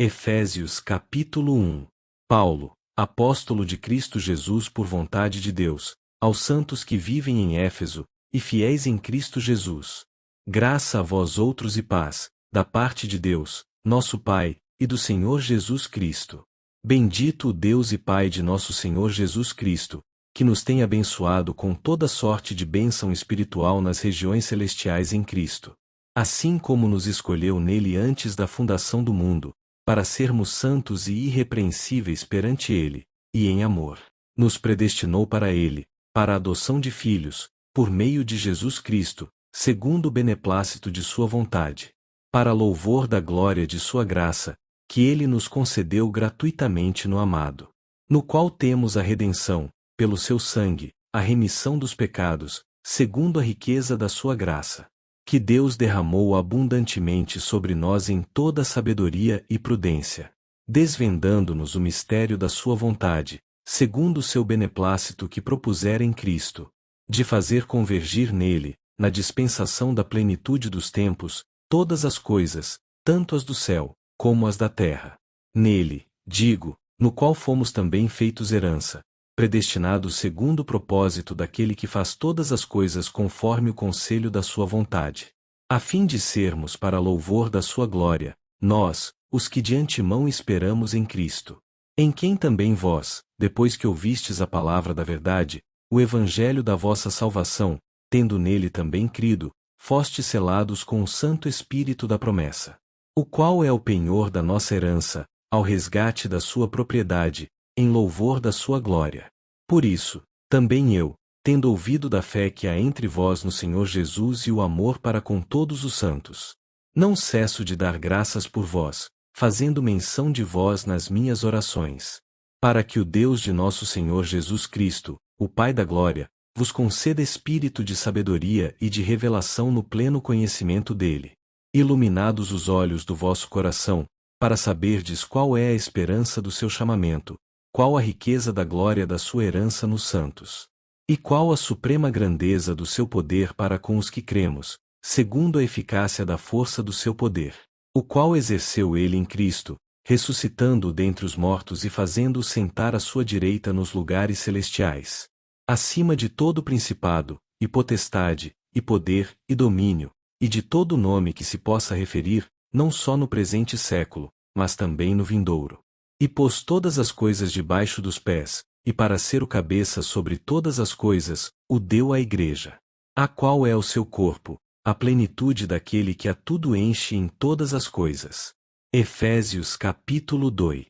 Efésios capítulo 1. Paulo, apóstolo de Cristo Jesus por vontade de Deus, aos santos que vivem em Éfeso, e fiéis em Cristo Jesus. Graça a vós outros e paz, da parte de Deus, nosso Pai, e do Senhor Jesus Cristo. Bendito o Deus e Pai de nosso Senhor Jesus Cristo, que nos tem abençoado com toda sorte de bênção espiritual nas regiões celestiais em Cristo. Assim como nos escolheu nele antes da fundação do mundo, para sermos santos e irrepreensíveis perante Ele, e em amor, nos predestinou para Ele, para a adoção de filhos, por meio de Jesus Cristo, segundo o beneplácito de Sua vontade, para louvor da glória de Sua graça, que Ele nos concedeu gratuitamente no Amado, no qual temos a redenção, pelo Seu sangue, a remissão dos pecados, segundo a riqueza da Sua graça, que Deus derramou abundantemente sobre nós em toda sabedoria e prudência, desvendando-nos o mistério da Sua vontade, segundo o seu beneplácito que propusera em Cristo, de fazer convergir nele, na dispensação da plenitude dos tempos, todas as coisas, tanto as do céu, como as da terra. Nele, digo, no qual fomos também feitos herança, predestinados segundo o propósito daquele que faz todas as coisas conforme o conselho da sua vontade, a fim de sermos para louvor da sua glória, nós, os que de antemão esperamos em Cristo, em quem também vós, depois que ouvistes a palavra da verdade, o evangelho da vossa salvação, tendo nele também crido, fostes selados com o Santo Espírito da promessa, o qual é o penhor da nossa herança, ao resgate da sua propriedade, em louvor da sua glória. Por isso, também eu, tendo ouvido da fé que há entre vós no Senhor Jesus e o amor para com todos os santos, não cesso de dar graças por vós, fazendo menção de vós nas minhas orações, para que o Deus de nosso Senhor Jesus Cristo, o Pai da glória, vos conceda espírito de sabedoria e de revelação no pleno conhecimento dele, iluminados os olhos do vosso coração, para saberdes qual é a esperança do seu chamamento, qual a riqueza da glória da sua herança nos santos, e qual a suprema grandeza do seu poder para com os que cremos, segundo a eficácia da força do seu poder, o qual exerceu ele em Cristo, ressuscitando-o dentre os mortos e fazendo-o sentar à sua direita nos lugares celestiais, acima de todo principado, e potestade, e poder, e domínio, e de todo nome que se possa referir, não só no presente século, mas também no vindouro. E pôs todas as coisas debaixo dos pés, e para ser o cabeça sobre todas as coisas, o deu à Igreja, a qual é o seu corpo, a plenitude daquele que a tudo enche em todas as coisas. Efésios capítulo 2.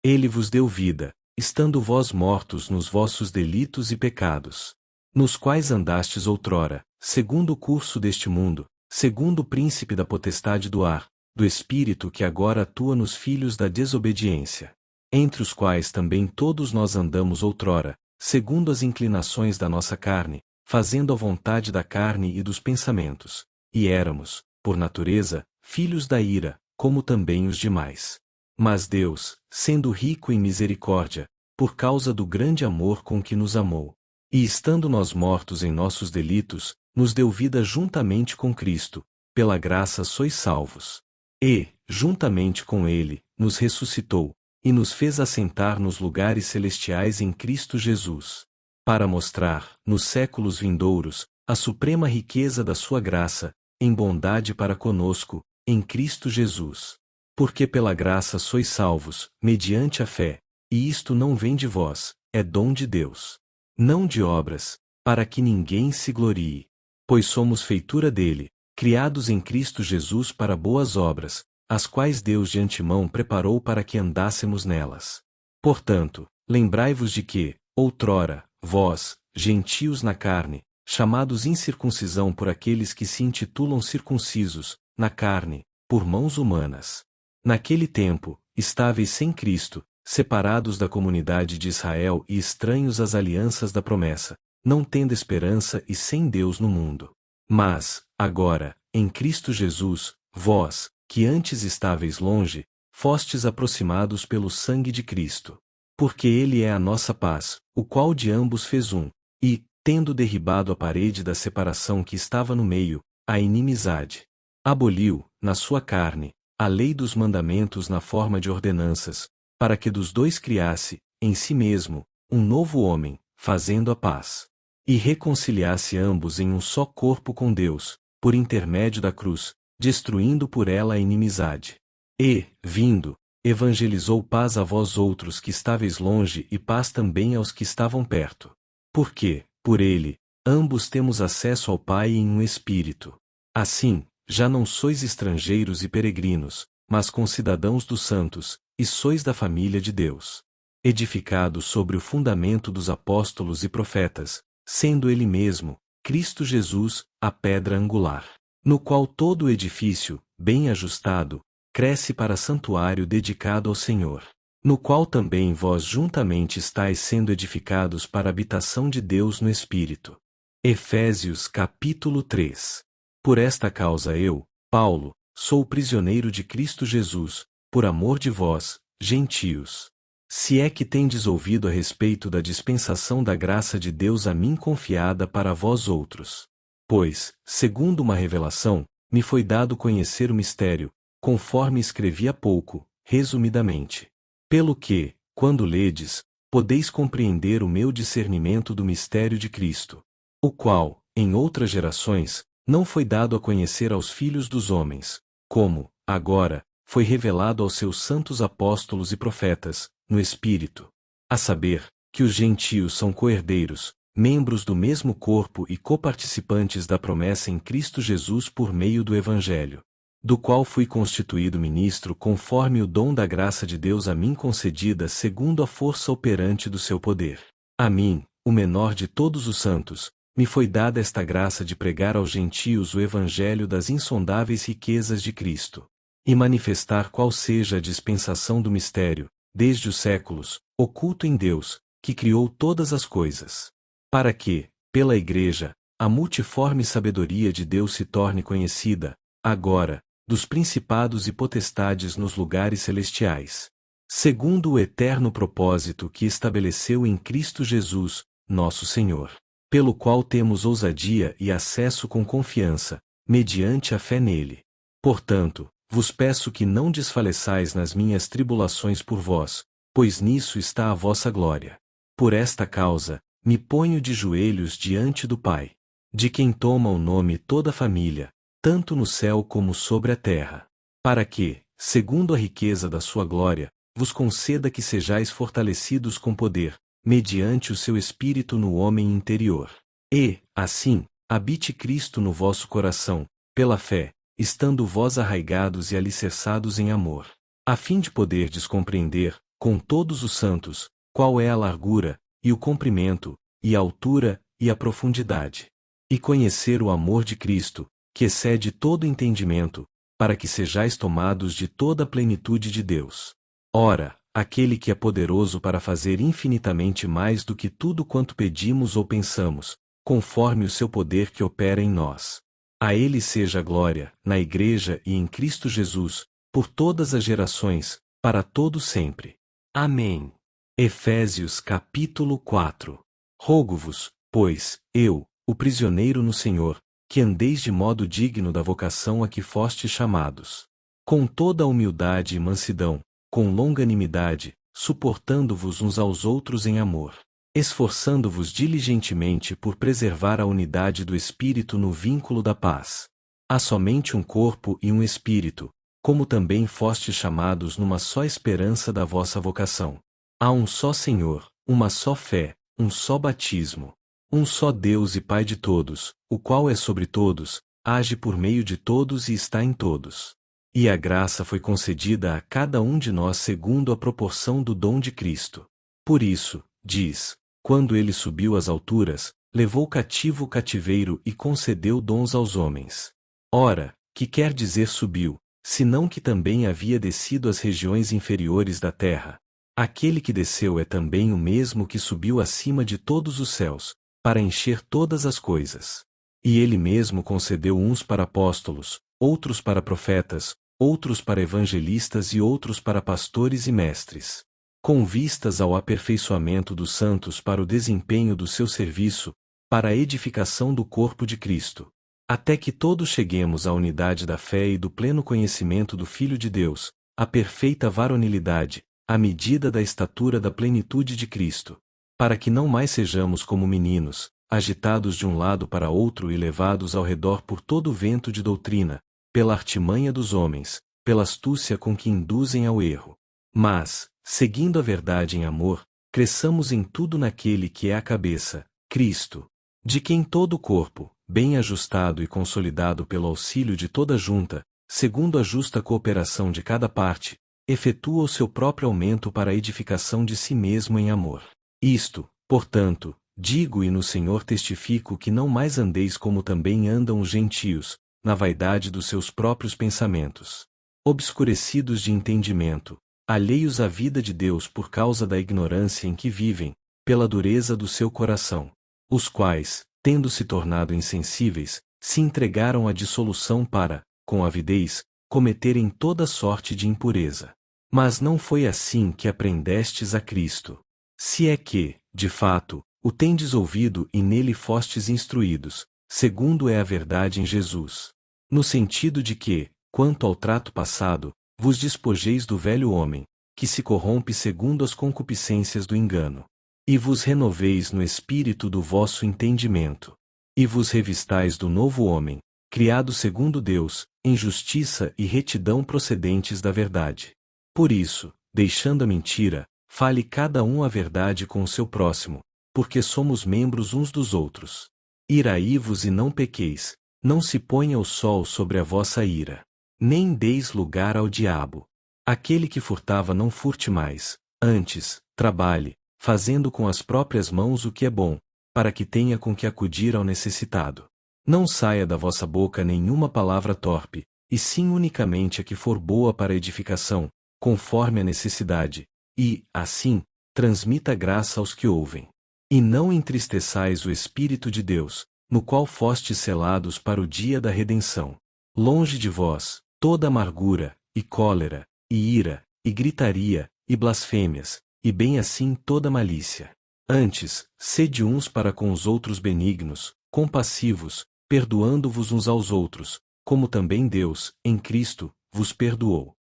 Ele vos deu vida, estando vós mortos nos vossos delitos e pecados, nos quais andastes outrora, segundo o curso deste mundo, segundo o príncipe da potestade do ar, do Espírito que agora atua nos filhos da desobediência, entre os quais também todos nós andamos outrora, segundo as inclinações da nossa carne, fazendo a vontade da carne e dos pensamentos, e éramos, por natureza, filhos da ira, como também os demais. Mas Deus, sendo rico em misericórdia, por causa do grande amor com que nos amou, e estando nós mortos em nossos delitos, nos deu vida juntamente com Cristo, pela graça sois salvos. E, juntamente com Ele, nos ressuscitou, e nos fez assentar nos lugares celestiais em Cristo Jesus, para mostrar, nos séculos vindouros, a suprema riqueza da sua graça, em bondade para conosco, em Cristo Jesus. Porque pela graça sois salvos, mediante a fé, e isto não vem de vós, é dom de Deus. Não de obras, para que ninguém se glorie. Pois somos feitura dele, criados em Cristo Jesus para boas obras, as quais Deus de antemão preparou para que andássemos nelas. Portanto, lembrai-vos de que, outrora, vós, gentios na carne, chamados incircuncisão por aqueles que se intitulam circuncisos, na carne, por mãos humanas. Naquele tempo, estáveis sem Cristo, separados da comunidade de Israel e estranhos às alianças da promessa, não tendo esperança e sem Deus no mundo. Mas, agora, em Cristo Jesus, vós, que antes estáveis longe, fostes aproximados pelo sangue de Cristo. Porque Ele é a nossa paz, o qual de ambos fez um, e, tendo derribado a parede da separação que estava no meio, a inimizade, aboliu, na sua carne, a lei dos mandamentos na forma de ordenanças, para que dos dois criasse, em si mesmo, um novo homem, fazendo a paz. E reconciliasse ambos em um só corpo com Deus, por intermédio da cruz, destruindo por ela a inimizade. E, vindo, evangelizou paz a vós outros que estáveis longe e paz também aos que estavam perto. Porque, por ele, ambos temos acesso ao Pai em um Espírito. Assim, já não sois estrangeiros e peregrinos, mas concidadãos dos santos, e sois da família de Deus. Edificados sobre o fundamento dos apóstolos e profetas, sendo ele mesmo, Cristo Jesus, a pedra angular, no qual todo o edifício, bem ajustado, cresce para santuário dedicado ao Senhor, no qual também vós juntamente estáis sendo edificados para a habitação de Deus no Espírito. Efésios capítulo 3. Por esta causa eu, Paulo, sou prisioneiro de Cristo Jesus, por amor de vós, gentios. Se é que tendes ouvido a respeito da dispensação da graça de Deus a mim confiada para vós outros. Pois, segundo uma revelação, me foi dado conhecer o mistério, conforme escrevi há pouco, resumidamente. Pelo que, quando ledes, podeis compreender o meu discernimento do mistério de Cristo, o qual, em outras gerações, não foi dado a conhecer aos filhos dos homens, como, agora, foi revelado aos seus santos apóstolos e profetas, no Espírito. A saber, que os gentios são coherdeiros, membros do mesmo corpo e coparticipantes da promessa em Cristo Jesus por meio do Evangelho, do qual fui constituído ministro conforme o dom da graça de Deus a mim concedida segundo a força operante do seu poder. A mim, o menor de todos os santos, me foi dada esta graça de pregar aos gentios o Evangelho das insondáveis riquezas de Cristo, e manifestar qual seja a dispensação do mistério, desde os séculos, oculto em Deus, que criou todas as coisas, para que, pela Igreja, a multiforme sabedoria de Deus se torne conhecida, agora, dos principados e potestades nos lugares celestiais, segundo o eterno propósito que estabeleceu em Cristo Jesus, nosso Senhor, pelo qual temos ousadia e acesso com confiança, mediante a fé nele. Portanto, vos peço que não desfaleçais nas minhas tribulações por vós, pois nisso está a vossa glória. Por esta causa, me ponho de joelhos diante do Pai, de quem toma o nome toda a família, tanto no céu como sobre a terra, para que, segundo a riqueza da sua glória, vos conceda que sejais fortalecidos com poder, mediante o seu Espírito no homem interior. E, assim, habite Cristo no vosso coração, pela fé, estando vós arraigados e alicerçados em amor, a fim de poderdes compreender, com todos os santos, qual é a largura, e o comprimento, e a altura, e a profundidade. E conhecer o amor de Cristo, que excede todo entendimento, para que sejais tomados de toda a plenitude de Deus. Ora, aquele que é poderoso para fazer infinitamente mais do que tudo quanto pedimos ou pensamos, conforme o seu poder que opera em nós. A ele seja a glória, na Igreja e em Cristo Jesus, por todas as gerações, para todo sempre. Amém. Efésios capítulo 4. Rogo-vos, pois, eu, o prisioneiro no Senhor, que andeis de modo digno da vocação a que fostes chamados, com toda a humildade e mansidão, com longanimidade, suportando-vos uns aos outros em amor, esforçando-vos diligentemente por preservar a unidade do Espírito no vínculo da paz. Há somente um corpo e um Espírito, como também fostes chamados numa só esperança da vossa vocação. Há um só Senhor, uma só fé, um só batismo, um só Deus e Pai de todos, o qual é sobre todos, age por meio de todos e está em todos. E a graça foi concedida a cada um de nós segundo a proporção do dom de Cristo. Por isso, diz, quando ele subiu às alturas, levou cativo o cativeiro e concedeu dons aos homens. Ora, que quer dizer subiu, senão que também havia descido às regiões inferiores da terra. Aquele que desceu é também o mesmo que subiu acima de todos os céus, para encher todas as coisas. E ele mesmo concedeu uns para apóstolos, outros para profetas, outros para evangelistas e outros para pastores e mestres, com vistas ao aperfeiçoamento dos santos para o desempenho do seu serviço, para a edificação do corpo de Cristo, até que todos cheguemos à unidade da fé e do pleno conhecimento do Filho de Deus, à perfeita varonilidade, à medida da estatura da plenitude de Cristo, para que não mais sejamos como meninos, agitados de um lado para outro e levados ao redor por todo o vento de doutrina, pela artimanha dos homens, pela astúcia com que induzem ao erro. Mas, seguindo a verdade em amor, cresçamos em tudo naquele que é a cabeça, Cristo, de quem todo o corpo, bem ajustado e consolidado pelo auxílio de toda junta, segundo a justa cooperação de cada parte, efetua o seu próprio aumento para a edificação de si mesmo em amor. Isto, portanto, digo e no Senhor testifico que não mais andeis como também andam os gentios, na vaidade dos seus próprios pensamentos, obscurecidos de entendimento, alheios à vida de Deus por causa da ignorância em que vivem, pela dureza do seu coração, os quais, tendo se tornado insensíveis, se entregaram à dissolução para, com avidez, cometerem toda sorte de impureza. Mas não foi assim que aprendestes a Cristo. Se é que, de fato, o tendes ouvido e nele fostes instruídos, segundo é a verdade em Jesus. No sentido de que, quanto ao trato passado, vos despojeis do velho homem, que se corrompe segundo as concupiscências do engano. E vos renoveis no espírito do vosso entendimento. E vos revistais do novo homem, criado segundo Deus, em justiça e retidão procedentes da verdade. Por isso, deixando a mentira, fale cada um a verdade com o seu próximo, porque somos membros uns dos outros. Iraí-vos e não pequeis, não se ponha o sol sobre a vossa ira. Nem deis lugar ao diabo. Aquele que furtava não furte mais, antes, trabalhe, fazendo com as próprias mãos o que é bom, para que tenha com que acudir ao necessitado. Não saia da vossa boca nenhuma palavra torpe, e sim unicamente a que for boa para edificação, conforme a necessidade, e, assim, transmita graça aos que ouvem. E não entristeçais o Espírito de Deus, no qual fostes selados para o dia da redenção. Longe de vós, toda amargura, e cólera, e ira, e gritaria, e blasfêmias, e bem assim toda malícia. Antes, sede uns para com os outros benignos, compassivos, perdoando-vos uns aos outros, como também Deus, em Cristo, vos perdoou.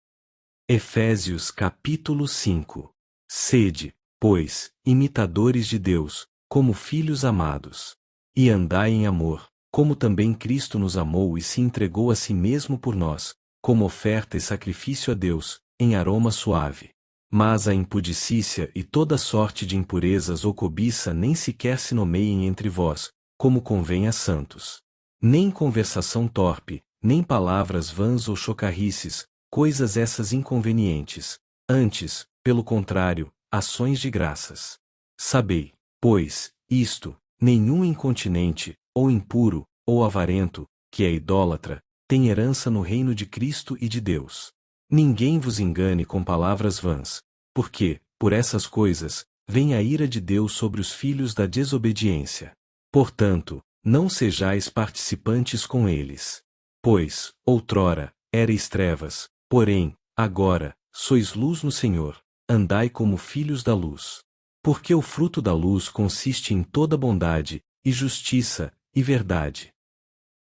Efésios capítulo 5. Sede, pois, imitadores de Deus, como filhos amados. E andai em amor, como também Cristo nos amou e se entregou a si mesmo por nós, como oferta e sacrifício a Deus, em aroma suave. Mas a impudicícia e toda sorte de impurezas ou cobiça nem sequer se nomeiem entre vós, como convém a santos. Nem conversação torpe, nem palavras vãs ou chocarrices, coisas essas inconvenientes. Antes, pelo contrário, ações de graças. Sabei, pois, isto, nenhum incontinente, ou impuro, ou avarento, que é idólatra, tem herança no reino de Cristo e de Deus. Ninguém vos engane com palavras vãs, porque, por essas coisas, vem a ira de Deus sobre os filhos da desobediência. Portanto, não sejais participantes com eles. Pois, outrora, erais trevas, porém, agora, sois luz no Senhor, andai como filhos da luz. Porque o fruto da luz consiste em toda bondade, e justiça, e verdade.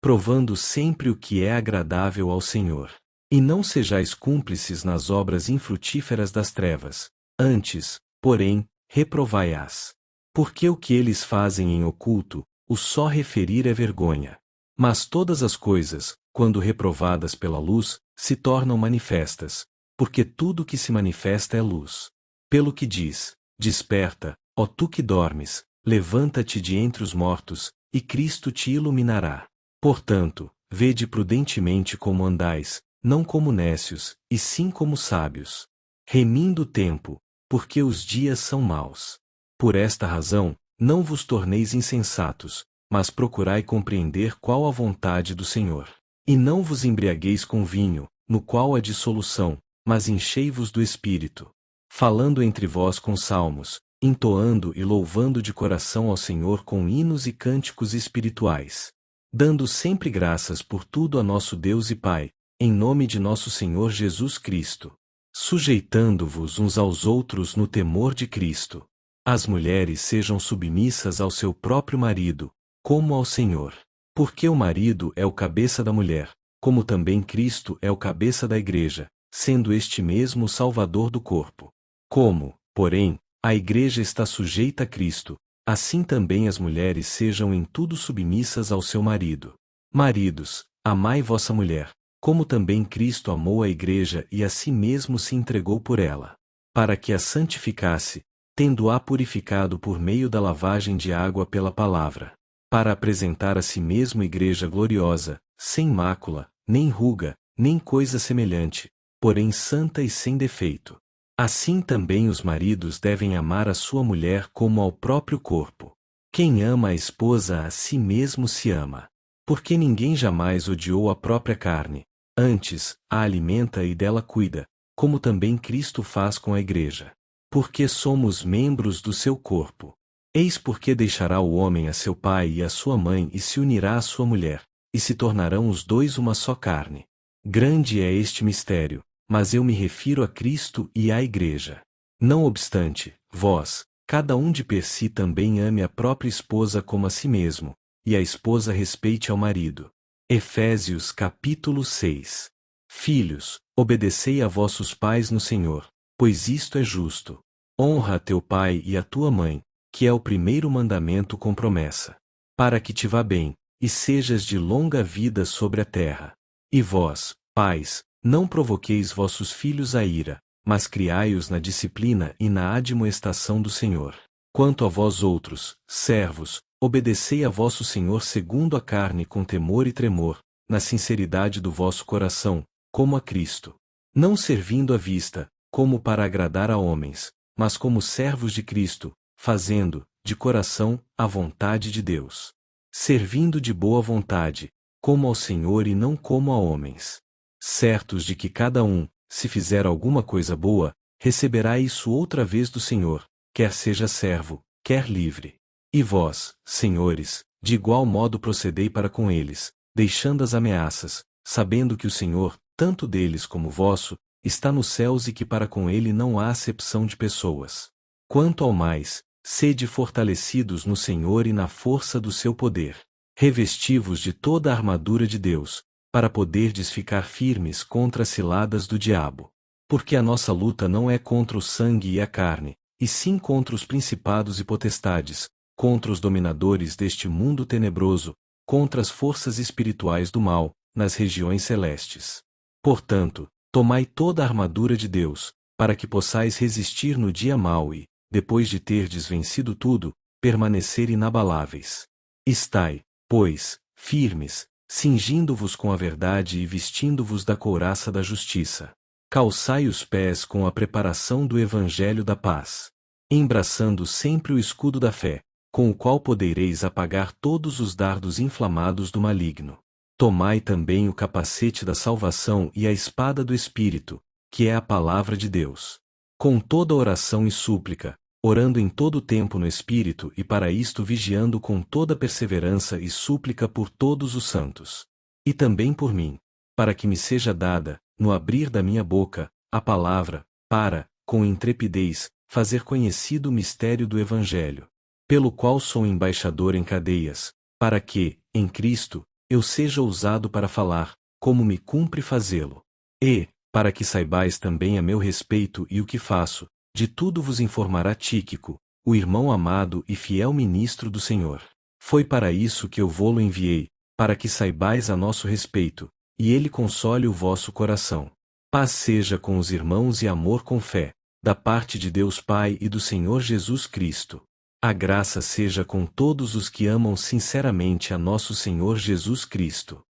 Provando sempre o que é agradável ao Senhor. E não sejais cúmplices nas obras infrutíferas das trevas, antes, porém, reprovai-as. Porque o que eles fazem em oculto, o só referir é vergonha. Mas todas as coisas, quando reprovadas pela luz, se tornam manifestas, porque tudo que se manifesta é luz. Pelo que diz, desperta, ó tu que dormes, levanta-te de entre os mortos, e Cristo te iluminará. Portanto, vede prudentemente como andais, não como nécios, e sim como sábios. Remindo o tempo, porque os dias são maus. Por esta razão, não vos torneis insensatos, mas procurai compreender qual a vontade do Senhor. E não vos embriagueis com vinho, no qual há dissolução, mas enchei-vos do Espírito. Falando entre vós com salmos, entoando e louvando de coração ao Senhor com hinos e cânticos espirituais. Dando sempre graças por tudo a nosso Deus e Pai, em nome de nosso Senhor Jesus Cristo. Sujeitando-vos uns aos outros no temor de Cristo. As mulheres sejam submissas ao seu próprio marido, como ao Senhor. Porque o marido é o cabeça da mulher, como também Cristo é o cabeça da igreja, sendo este mesmo o Salvador do corpo. Como, porém, a igreja está sujeita a Cristo, assim também as mulheres sejam em tudo submissas ao seu marido. Maridos, amai vossa mulher, como também Cristo amou a igreja e a si mesmo se entregou por ela, para que a santificasse, tendo-a purificado por meio da lavagem de água pela palavra, para apresentar a si mesmo igreja gloriosa, sem mácula, nem ruga, nem coisa semelhante, porém santa e sem defeito. Assim também os maridos devem amar a sua mulher como ao próprio corpo. Quem ama a esposa a si mesmo se ama. Porque ninguém jamais odiou a própria carne, antes, a alimenta e dela cuida, como também Cristo faz com a igreja. Porque somos membros do seu corpo. Eis porque deixará o homem a seu pai e a sua mãe e se unirá à sua mulher, e se tornarão os dois uma só carne. Grande é este mistério, mas eu me refiro a Cristo e à igreja. Não obstante, vós, cada um de per si também ame a própria esposa como a si mesmo, e a esposa respeite ao marido. Efésios capítulo 6. Filhos, obedecei a vossos pais no Senhor, pois isto é justo. Honra a teu pai e a tua mãe, que é o primeiro mandamento com promessa, para que te vá bem, e sejas de longa vida sobre a terra. E vós, pais, não provoqueis vossos filhos à ira, mas criai-os na disciplina e na admoestação do Senhor. Quanto a vós outros, servos, obedecei a vosso Senhor segundo a carne com temor e tremor, na sinceridade do vosso coração, como a Cristo. Não servindo à vista, como para agradar a homens, mas como servos de Cristo, fazendo, de coração, a vontade de Deus. Servindo de boa vontade, como ao Senhor e não como a homens. Certos de que cada um, se fizer alguma coisa boa, receberá isso outra vez do Senhor, quer seja servo, quer livre. E vós, senhores, de igual modo procedei para com eles, deixando as ameaças, sabendo que o Senhor, tanto deles como vosso, está nos céus e que para com ele não há acepção de pessoas. Quanto ao mais, sede fortalecidos no Senhor e na força do seu poder. Revesti-vos de toda a armadura de Deus, para poderdes ficar firmes contra as ciladas do diabo. Porque a nossa luta não é contra o sangue e a carne, e sim contra os principados e potestades, contra os dominadores deste mundo tenebroso, contra as forças espirituais do mal, nas regiões celestes. Portanto, tomai toda a armadura de Deus, para que possais resistir no dia mau e, depois de terdes vencido tudo, permanecer inabaláveis. Estai, pois, firmes, cingindo-vos com a verdade e vestindo-vos da couraça da justiça. Calçai os pés com a preparação do evangelho da paz. Embraçando sempre o escudo da fé, com o qual podereis apagar todos os dardos inflamados do maligno. Tomai também o capacete da salvação e a espada do Espírito, que é a palavra de Deus. Com toda oração e súplica, orando em todo o tempo no Espírito e para isto vigiando com toda perseverança e súplica por todos os santos. E também por mim, para que me seja dada, no abrir da minha boca, a palavra, para, com intrepidez, fazer conhecido o mistério do Evangelho, pelo qual sou embaixador em cadeias, para que, em Cristo, eu seja ousado para falar, como me cumpre fazê-lo. E, para que saibais também a meu respeito e o que faço, de tudo vos informará Tíquico, o irmão amado e fiel ministro do Senhor. Foi para isso que eu vô-lo enviei, para que saibais a nosso respeito, e ele console o vosso coração. Paz seja com os irmãos e amor com fé, da parte de Deus Pai e do Senhor Jesus Cristo. A graça seja com todos os que amam sinceramente a nosso Senhor Jesus Cristo.